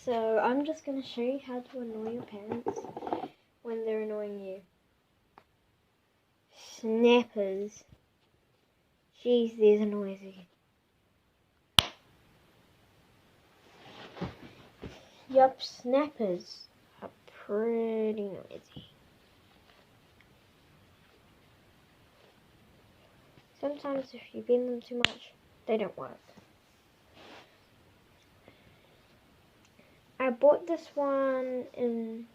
So I'm just going to show you how to annoy your parents when they're annoying you. Snappers. Jeez, these are noisy. Yup, snappers are pretty noisy. Sometimes if you beat them too much, they don't work. I bought this one in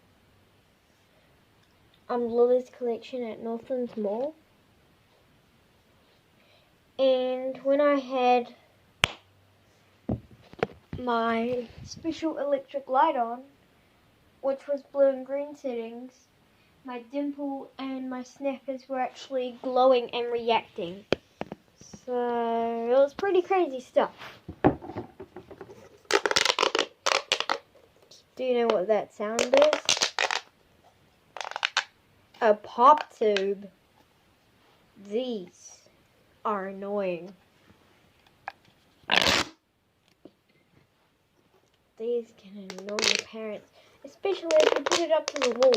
Lily's collection at Northlands Mall. And when I had my special electric light on, which was blue and green settings, my dimple and my snappers were actually glowing and reacting. So it was pretty crazy stuff. Do you know what that sound is? A pop tube. These are annoying. These can annoy your parents, especially if you put it up to the wall.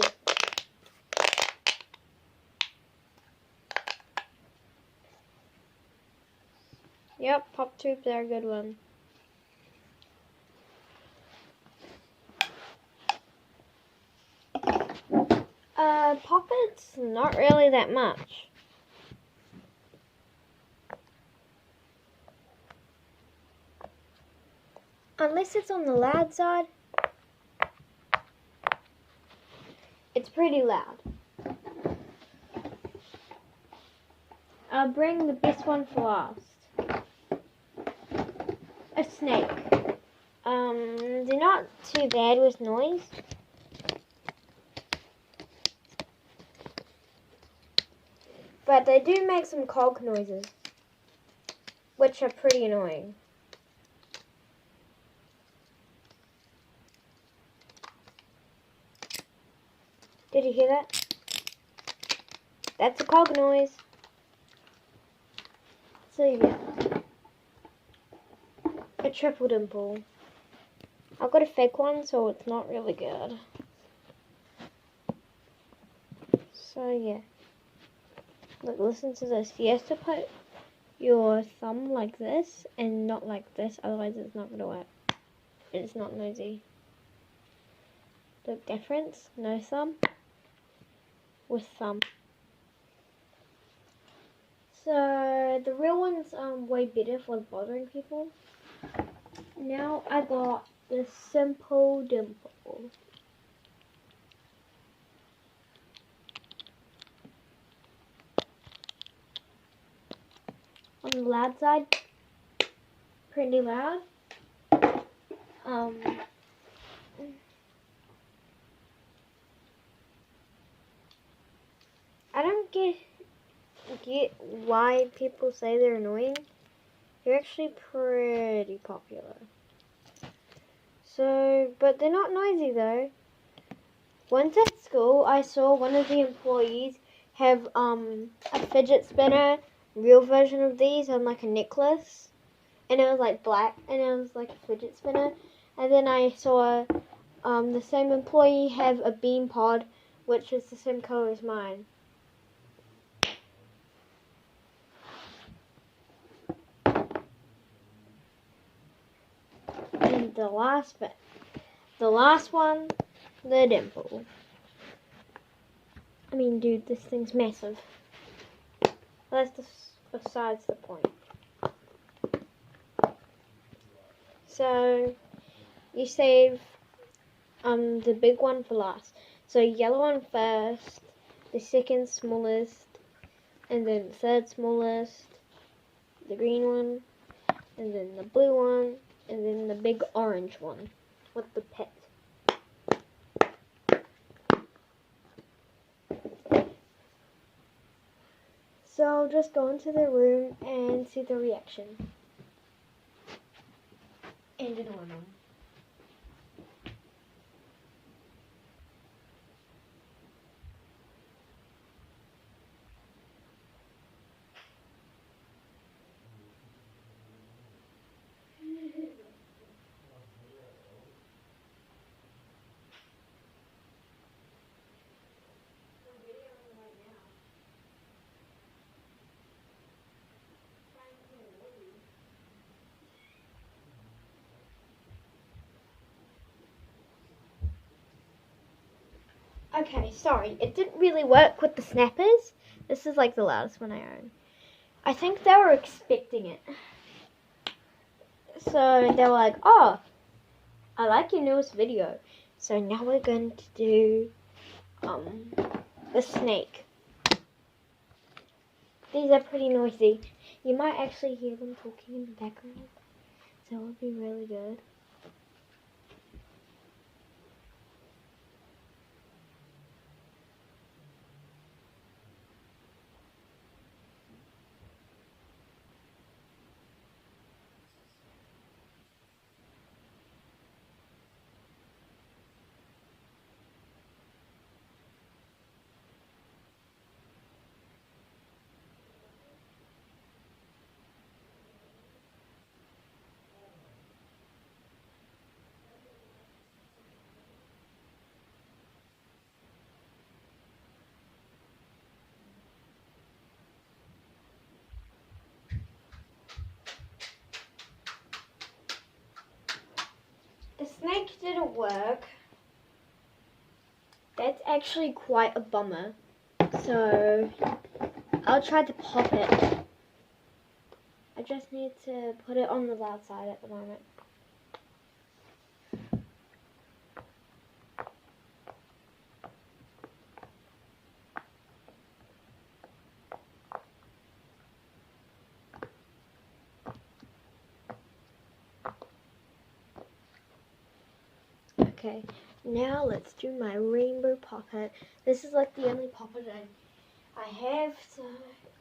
Yep, pop tubes are a good one. Poppets, not really that much. Unless it's on the loud side, it's pretty loud. I'll bring the best one for last. A snake. They're not too bad with noise. But they do make some cog noises, which are pretty annoying. Did you hear that? That's a cog noise. So yeah. A triple dimple. I've got a fake one, so it's not really good. So yeah. Look, listen to this. You have to put your thumb like this and not like this, otherwise it's not going to work. It's not noisy. Look, difference, no thumb, with thumb. So the real one's way better for bothering people. Now I got the simple dimple. On the loud side, pretty loud. I don't get why people say they're annoying. They're actually pretty popular. So, but they're not noisy though. Once at school, I saw one of the employees have a fidget spinner, real version of these, on like a necklace, and it was like black, and it was like a fidget spinner. And then I saw the same employee have a bean pod, which is the same color as mine. And the last bit, the last one, the dimple. I mean, dude, this thing's massive. But that's besides the point. So you save the big one for last. So yellow one first, the second smallest, and then the third smallest, the green one, and then the blue one, and then the big orange one with the pet. So I'll just go into the room and see the reaction. And annoy them. Okay, sorry. It didn't really work with the snappers. This is like the loudest one I own. I think they were expecting it. So they were like, oh, I like your newest video. So now we're going to do the snake. These are pretty noisy. You might actually hear them talking in the background. So it would be really good. The snake didn't work. That's actually quite a bummer. So I'll try to pop it. I just need to put it on the loud side at the moment. Okay, now let's do my rainbow poppet. This is like the only poppet I have, so,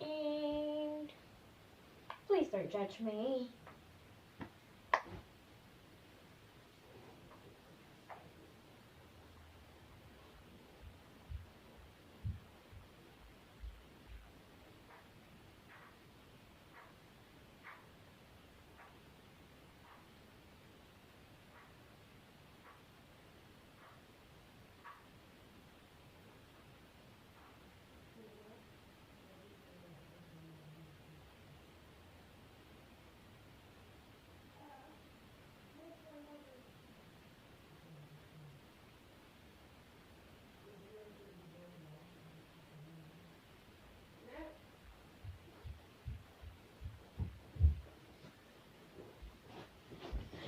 and please don't judge me.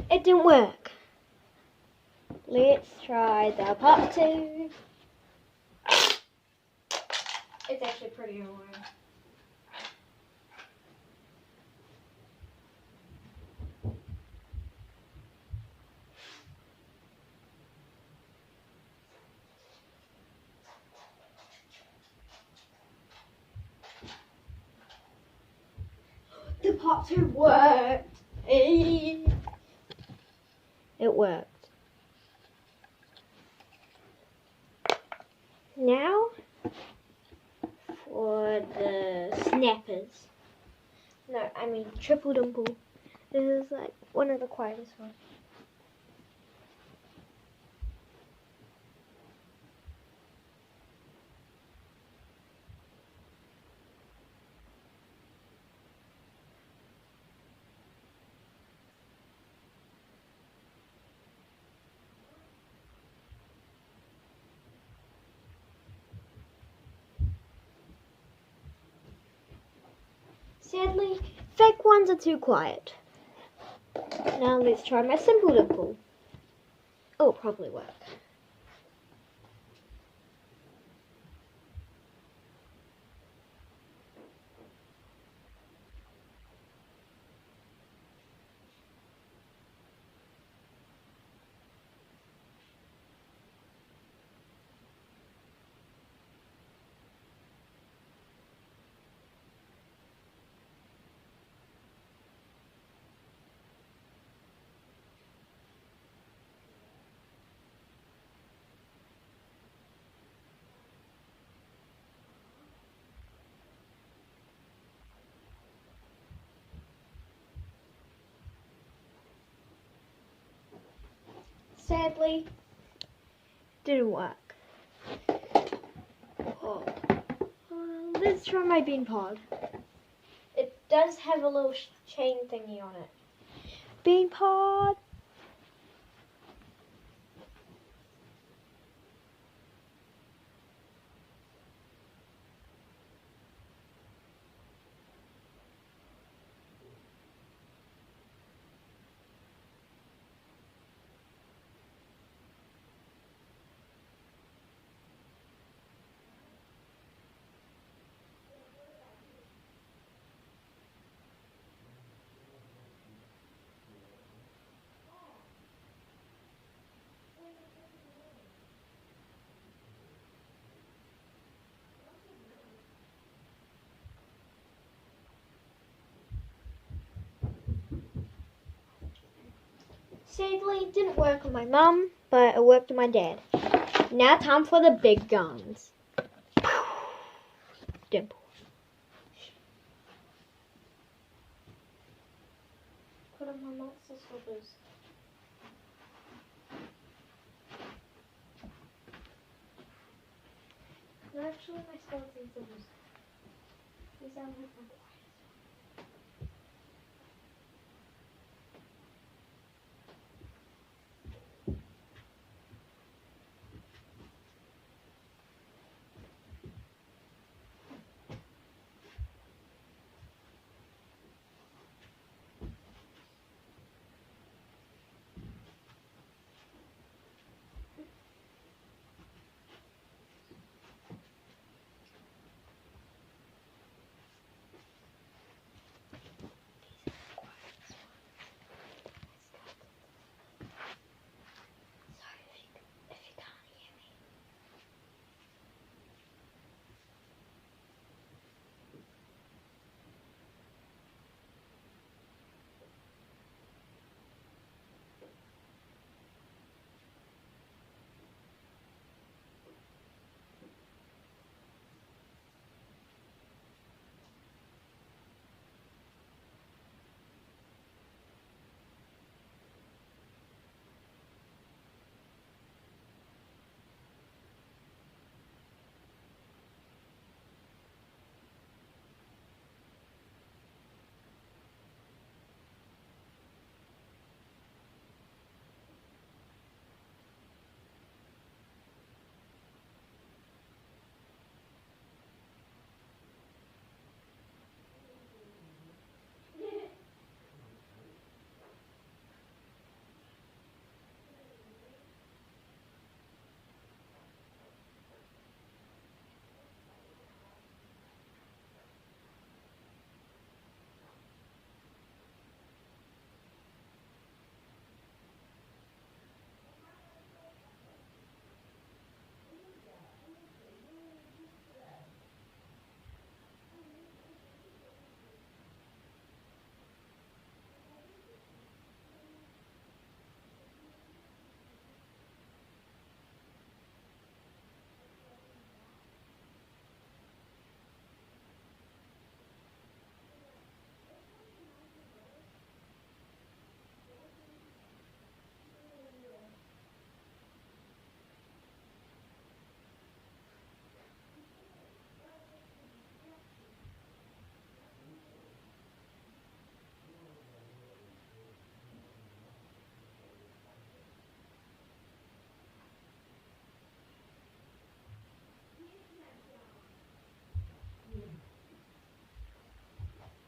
It didn't work. Let's try the part 2. It's actually pretty annoying. The part 2 worked. It worked. Now for the snappers. No, I mean triple dimple. This is like one of the quietest ones. Sadly, fake ones are too quiet. Now let's try my simple dimple. Oh, it'll probably work. Sadly, didn't work. Oh. Let's try my bean pod. It does have a little chain thingy on it. Bean pod. Sadly, it didn't work on my mum, but it worked on my dad. Now time for the big guns. Dimple. Put on my monster slippers. No, actually, my skeleton slippers. These sound like my quiet.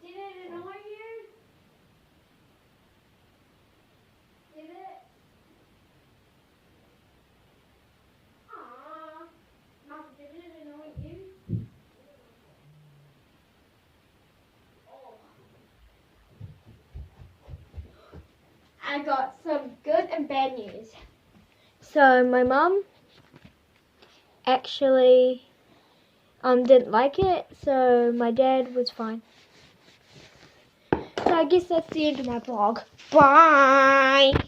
Did it annoy you? Did it? Aww. Mom, did it annoy you? Oh. I got some good and bad news. So my mum actually didn't like it, so my dad was fine. So I guess that's the end of my vlog. Bye!